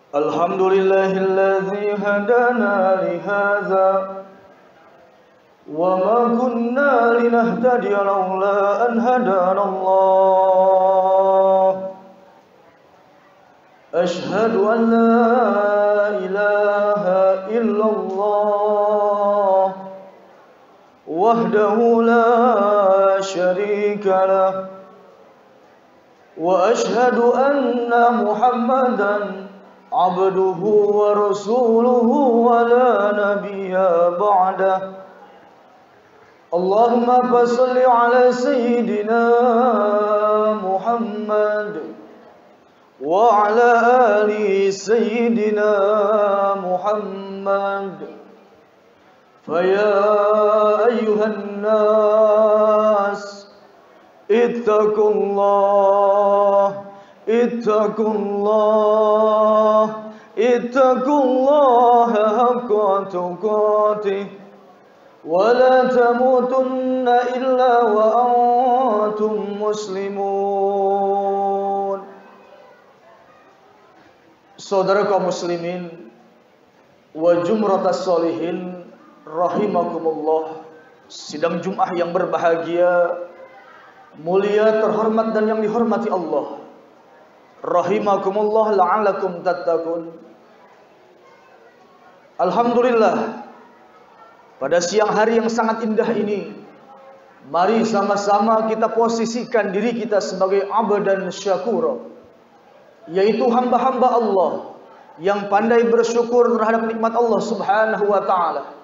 Alhamdulillahilladzi hadana li hadza wa ma kunna linahtadiya laula an hadana Allah. Ashhadu an la ilaha illallah wahdahu la syarika lah wa ashhadu anna Muhammadan abduhu wa rasuluhu wa la nabiyya ba'dah. Allahumma fassalli ala sayyidina Muhammad wa ala ali sayyidina Muhammad. Faya ayyuhan nas ittaqullah ittaqullaha haqqa tuqatih wa la tamutunna illa wa antum muslimun. Saudara kaum muslimin wa jumratas sholihin rahimakumullah, sidang Jumat yang berbahagia, mulia, terhormat dan yang dihormati Allah. Rahimakumullah la'allakum tattaqun. Alhamdulillah, pada siang hari yang sangat indah ini, mari sama-sama kita posisikan diri kita sebagai abdan syakura, yaitu hamba-hamba Allah yang pandai bersyukur terhadap nikmat Allah Subhanahu wa ta'ala.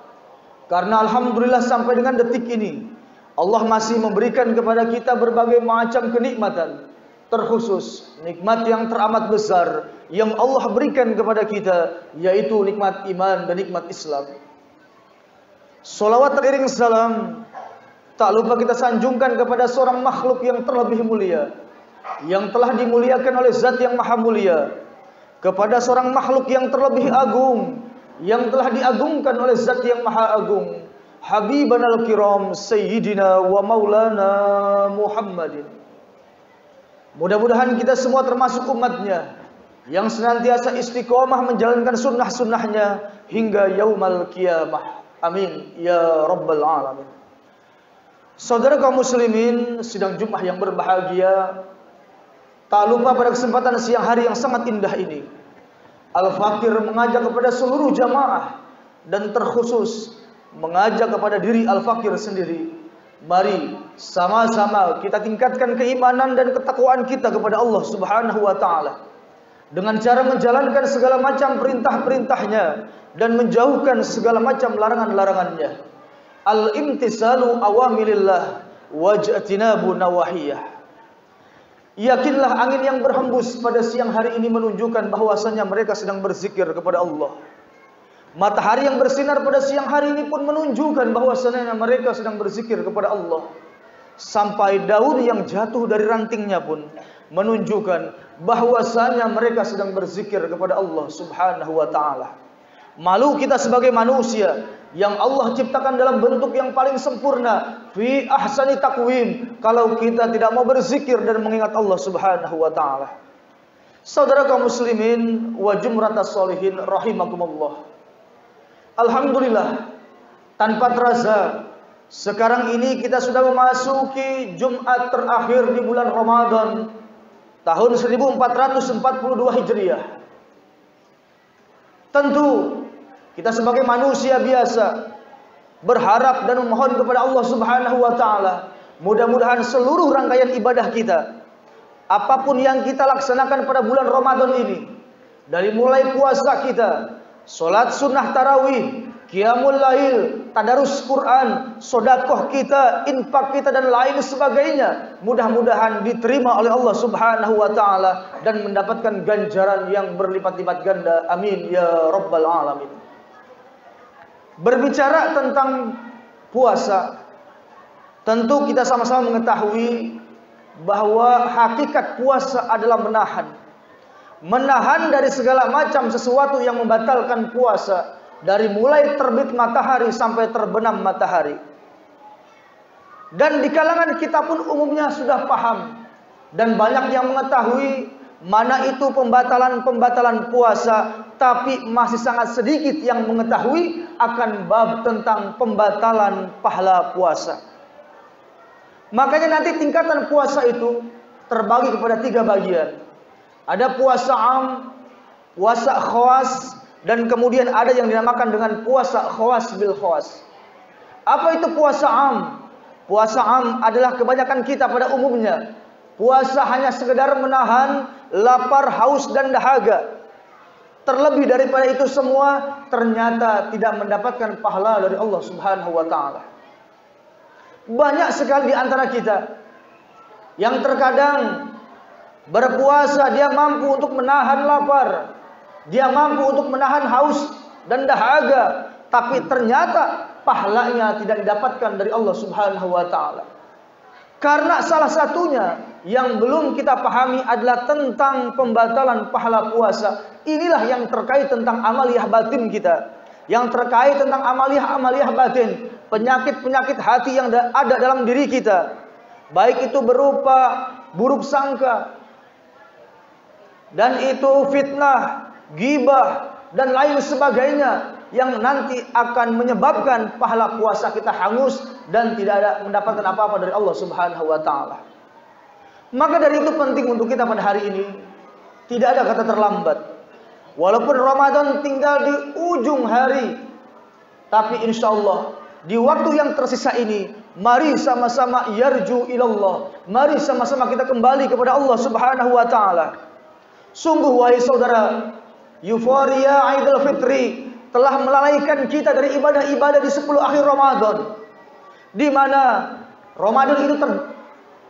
Karena alhamdulillah sampai dengan detik ini Allah masih memberikan kepada kita berbagai macam kenikmatan, terkhusus nikmat yang teramat besar yang Allah berikan kepada kita, yaitu nikmat iman dan nikmat Islam. Salawat teriring salam tak lupa kita sanjungkan kepada seorang makhluk yang terlebih mulia, yang telah dimuliakan oleh Zat yang maha mulia, kepada seorang makhluk yang terlebih agung, yang telah diagungkan oleh Zat yang maha agung, Habibana al-kiram Sayyidina wa Maulana Muhammadin. Mudah-mudahan kita semua termasuk umatnya yang senantiasa istiqomah menjalankan sunnah-sunnahnya hingga yaumal qiyamah. Amin ya rabbal alamin. Saudara kaum muslimin, sidang Jumat yang berbahagia, tak lupa pada kesempatan siang hari yang sangat indah ini, Al-Fakir mengajak kepada seluruh jamaah dan terkhusus mengajak kepada diri Al-Fakir sendiri. Mari sama-sama kita tingkatkan keimanan dan ketakwaan kita kepada Allah Subhanahu wa ta'ala dengan cara menjalankan segala macam perintah-perintahnya dan menjauhkan segala macam larangan-larangannya. Al-imtisalu awamirillah waj'atinabu nawahiyah. Yakinlah angin yang berhembus pada siang hari ini menunjukkan bahwasanya mereka sedang berzikir kepada Allah. Matahari yang bersinar pada siang hari ini pun menunjukkan bahwasanya mereka sedang berzikir kepada Allah. Sampai daun yang jatuh dari rantingnya pun menunjukkan bahwasanya mereka sedang berzikir kepada Allah Subhanahu wa ta'ala. Malu kita sebagai manusia yang Allah ciptakan dalam bentuk yang paling sempurna, fi ahsani taqwim, kalau kita tidak mau berzikir dan mengingat Allah Subhanahu wa ta'ala. Saudara kaum muslimin wa jumratas sholihin rahimakumullah, alhamdulillah, tanpa terasa sekarang ini kita sudah memasuki Jumat terakhir di bulan Ramadan tahun 1442 Hijriah. Tentu kita sebagai manusia biasa berharap dan memohon kepada Allah Subhanahu wa ta'ala, mudah-mudahan seluruh rangkaian ibadah kita, apapun yang kita laksanakan pada bulan Ramadan ini, dari mulai puasa kita, sholat sunnah tarawih, qiyamul lail, tadarus Quran, sodakoh kita, infak kita dan lain sebagainya, mudah-mudahan diterima oleh Allah Subhanahu wa ta'ala dan mendapatkan ganjaran yang berlipat-lipat ganda. Amin ya rabbal alamin. Berbicara tentang puasa, tentu kita sama-sama mengetahui bahwa hakikat puasa adalah menahan. menahan dari segala macam sesuatu yang membatalkan puasa, dari mulai terbit matahari sampai terbenam matahari. Dan di kalangan kita pun umumnya sudah paham dan banyak yang mengetahui mana itu pembatalan-pembatalan puasa, tapi masih sangat sedikit yang mengetahui akan bab tentang pembatalan pahala puasa. Makanya nanti tingkatan puasa itu terbagi kepada 3 bagian. Ada puasa am, puasa khawas, dan kemudian ada yang dinamakan dengan puasa khawas bil khawas. Apa itu puasa am? Puasa am adalah kebanyakan kita pada umumnya puasa hanya sekedar menahan lapar, haus, dan dahaga. Terlebih daripada itu semua, ternyata tidak mendapatkan pahala dari Allah Subhanahu wa Ta'ala. Banyak sekali di antara kita yang terkadang berpuasa, dia mampu untuk menahan lapar, dia mampu untuk menahan haus dan dahaga, tapi ternyata pahalanya tidak didapatkan dari Allah Subhanahu wa Ta'ala. Karena salah satunya yang belum kita pahami adalah tentang pembatalan pahala puasa. Inilah yang terkait tentang amaliyah batin kita, yang terkait tentang amaliyah batin, penyakit-penyakit hati yang ada dalam diri kita, baik itu berupa buruk sangka, dan itu fitnah, ghibah, dan lain sebagainya, yang nanti akan menyebabkan pahala puasa kita hangus dan tidak ada mendapatkan apa-apa dari Allah Subhanahu wa Ta'ala. Maka dari itu penting untuk kita pada hari ini, tidak ada kata terlambat. Walaupun Ramadan tinggal di ujung hari, tapi insya Allah di waktu yang tersisa ini, mari sama-sama yarju ilallah, mari sama-sama kita kembali kepada Allah Subhanahu wa Ta'ala. Sungguh wahai saudara, euforia Idul Fitri telah melalaikan kita dari ibadah-ibadah di 10 akhir Ramadan, di mana Ramadan itu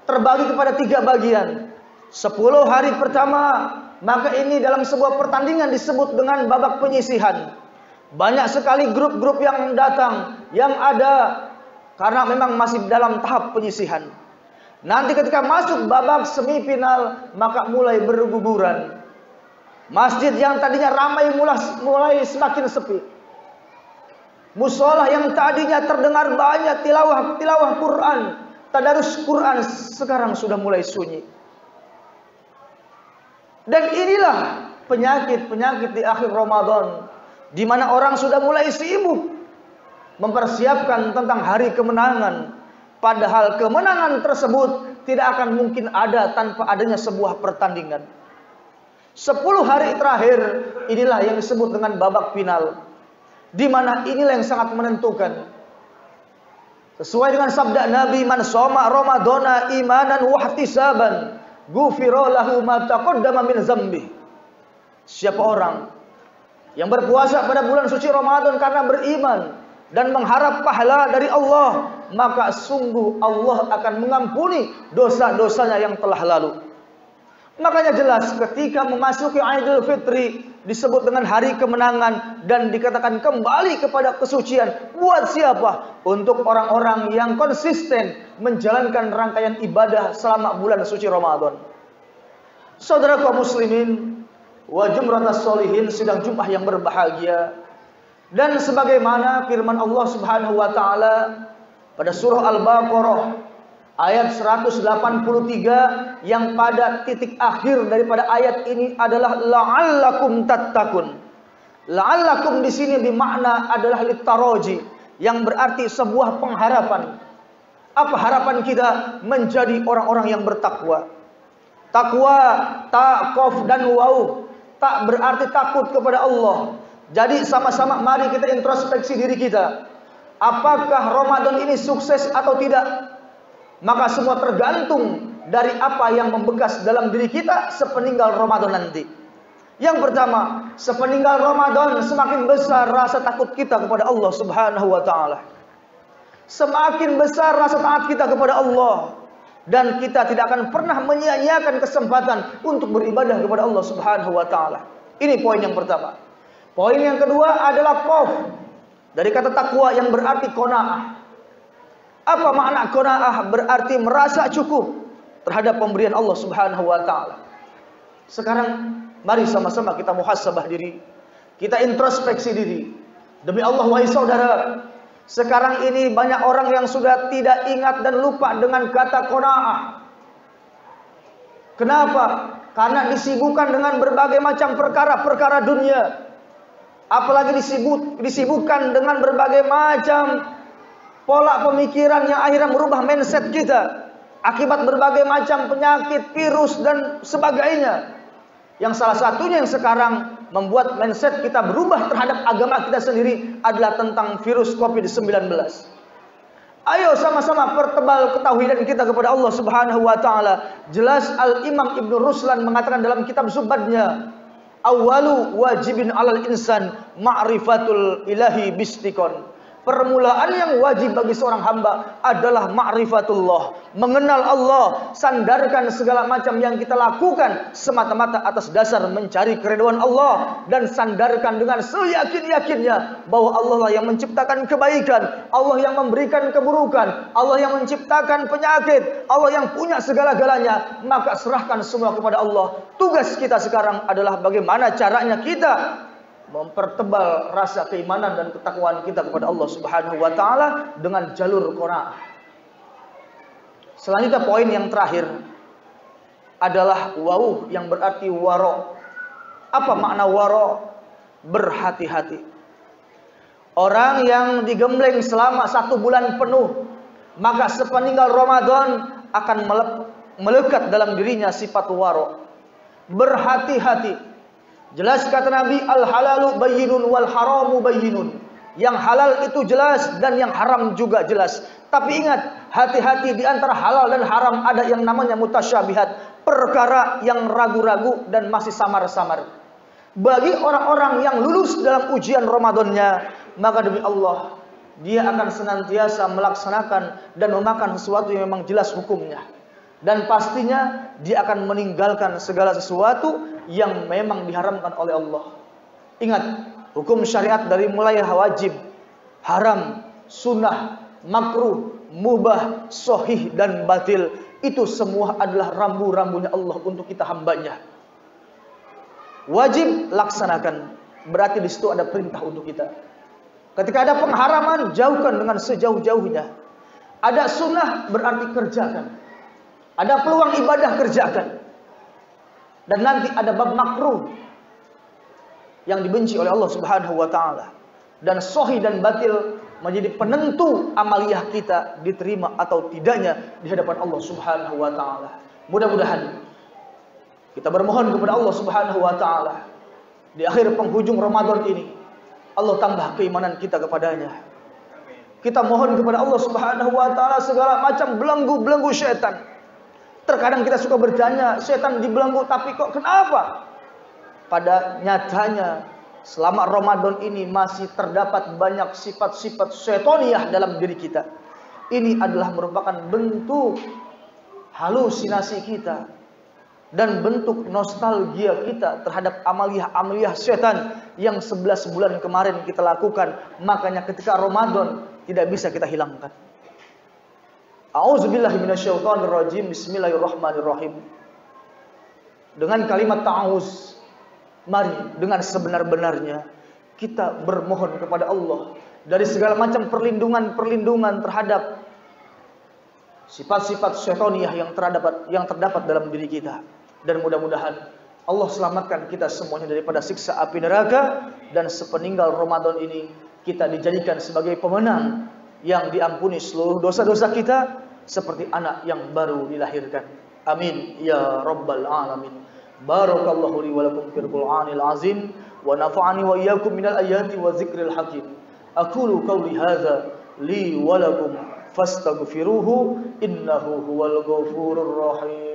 terbagi kepada 3 bagian. 10 hari pertama, maka ini dalam sebuah pertandingan disebut dengan babak penyisihan. Banyak sekali grup-grup yang datang, yang ada karena memang masih dalam tahap penyisihan. Nanti ketika masuk babak semifinal, maka mulai berguguran. Masjid yang tadinya ramai mulai semakin sepi. Musola yang tadinya terdengar banyak tilawah Quran, tadarus Quran, sekarang sudah mulai sunyi. Dan inilah penyakit-penyakit di akhir Ramadan, di mana orang sudah mulai sibuk mempersiapkan tentang hari kemenangan, padahal kemenangan tersebut tidak akan mungkin ada tanpa adanya sebuah pertandingan. 10 hari terakhir inilah yang disebut dengan babak final, di mana inilah yang sangat menentukan. Sesuai dengan sabda Nabi, man shoma ramadhana imanan wa ihtisaban ghufira lahu ma taqaddama min dzambi. Siapa orang yang berpuasa pada bulan suci Ramadan karena beriman dan mengharap pahala dari Allah, maka sungguh Allah akan mengampuni dosa-dosanya yang telah lalu. Makanya jelas ketika memasuki Idul Fitri disebut dengan hari kemenangan dan dikatakan kembali kepada kesucian. Buat siapa? Untuk orang-orang yang konsisten menjalankan rangkaian ibadah selama bulan suci Ramadan. Saudara kaum muslimin wa jumratus sholihin, sidang Jumat yang berbahagia. Dan sebagaimana firman Allah Subhanahu wa Ta'ala pada surah Al-Baqarah ayat 183, yang pada titik akhir daripada ayat ini adalah la'allakum tattaqun. La'allakum di sini bermakna adalah litaraji, yang berarti sebuah pengharapan. Apa harapan kita? Menjadi orang-orang yang bertakwa. Takwa, ta, qaf dan waw, tak berarti takut kepada Allah. Jadi sama-sama mari kita introspeksi diri kita. Apakah Ramadan ini sukses atau tidak? Maka semua tergantung dari apa yang membekas dalam diri kita sepeninggal Ramadan nanti. Yang pertama, sepeninggal Ramadan semakin besar rasa takut kita kepada Allah Subhanahu wa Ta'ala. Semakin besar rasa taat kita kepada Allah, dan kita tidak akan pernah menyia-nyiakan kesempatan untuk beribadah kepada Allah Subhanahu wa Ta'ala. Ini poin yang pertama. Poin yang kedua adalah qaf, dari kata takwa yang berarti qanaah. Apa makna qanaah? Berarti merasa cukup terhadap pemberian Allah Subhanahu wa Ta'ala. Sekarang Mari sama-sama kita muhasabah diri, kita introspeksi diri. Demi Allah, wahai saudara, sekarang ini banyak orang yang sudah tidak ingat dan lupa dengan kata qanaah. Kenapa? Karena disibukkan dengan berbagai macam perkara-perkara dunia. Apalagi disibukkan dengan berbagai macam pola pemikiran yang akhirnya merubah mindset kita akibat berbagai macam penyakit, virus dan sebagainya. Yang salah satunya yang sekarang membuat mindset kita berubah terhadap agama kita sendiri adalah tentang virus COVID-19. Ayo sama-sama pertebal ketauhidan kita kepada Allah Subhanahu wa taala. Jelas Al-Imam Ibnu Ruslan mengatakan dalam kitab Zubadnya, "Awwalu wajibin 'alal insan ma'rifatul ilahi bistiqon." Permulaan yang wajib bagi seorang hamba adalah ma'rifatullah, mengenal Allah, sandarkan segala macam yang kita lakukan semata-mata atas dasar mencari keridhaan Allah, dan sandarkan dengan seyakin-yakinnya bahwa Allah lah yang menciptakan kebaikan, Allah yang memberikan keburukan, Allah yang menciptakan penyakit, Allah yang punya segala-galanya. Maka serahkan semua kepada Allah. Tugas kita sekarang adalah bagaimana caranya kita mempertebal rasa keimanan dan ketakwaan kita kepada Allah Subhanahu wa taala dengan jalur qanaah. Selanjutnya poin yang terakhir adalah wauh, yang berarti waro. Apa makna waro? Berhati-hati. Orang yang digembleng selama 1 bulan penuh, maka sepeninggal Ramadan akan melekat dalam dirinya sifat waro. Berhati-hati. Jelas kata Nabi, al-halalu bayyinun wal haramu bayyinun. Yang halal itu jelas dan yang haram juga jelas. Tapi ingat, hati-hati, di antara halal dan haram ada yang namanya mutasyabihat, perkara yang ragu-ragu dan masih samar-samar. Bagi orang-orang yang lulus dalam ujian Ramadannya, maka demi Allah, dia akan senantiasa melaksanakan dan memakan sesuatu yang memang jelas hukumnya. Dan pastinya dia akan meninggalkan segala sesuatu yang memang diharamkan oleh Allah. Ingat, hukum syariat dari mulai wajib, haram, sunnah, makruh, mubah, sahih dan batil, itu semua adalah rambu-rambunya Allah untuk kita hambanya. Wajib laksanakan, berarti di situ ada perintah untuk kita. Ketika ada pengharaman, jauhkan dengan sejauh-jauhnya. Ada sunnah, berarti kerjakan. Ada peluang ibadah, kerjakan. Dan nanti ada bab makruh yang dibenci oleh Allah Subhanahu wa taala. Dan sahih dan batil menjadi penentu amaliyah kita diterima atau tidaknya di hadapan Allah Subhanahu wa taala. Mudah-mudahan kita bermohon kepada Allah Subhanahu wa taala di akhir penghujung Ramadan ini, Allah tambah keimanan kita kepadanya. Kita mohon kepada Allah Subhanahu wa taala segala macam belenggu-belenggu syaitan. Terkadang kita suka bertanya, setan dibelenggu, tapi kok kenapa? Pada nyatanya selama Ramadan ini masih terdapat banyak sifat-sifat syaitaniyah dalam diri kita. Ini adalah merupakan bentuk halusinasi kita dan bentuk nostalgia kita terhadap amaliyah-amaliyah setan yang 11 bulan kemarin kita lakukan. Makanya ketika Ramadan tidak bisa kita hilangkan. A'udzubillahi minasyaitonirrajim. Bismillahirrahmanirrahim. Dengan kalimat ta'awuz, mari dengan sebenar-benarnya kita bermohon kepada Allah dari segala macam perlindungan terhadap sifat-sifat syaitaniyah yang terdapat dalam diri kita. Dan mudah-mudahan Allah selamatkan kita semuanya daripada siksa api neraka, dan sepeninggal Ramadan ini kita dijadikan sebagai pemenang yang diampuni seluruh dosa-dosa kita seperti anak yang baru dilahirkan. Amin ya rabbal alamin. Barakallahu li wa lakum fil Qur'anil azim wa nafa'ani wa iyyakum minal ayati wa dzikril hakim. Aqulu qawli hadza li wa lakum fastaghfiruhu innahu huwal ghafurur rahim.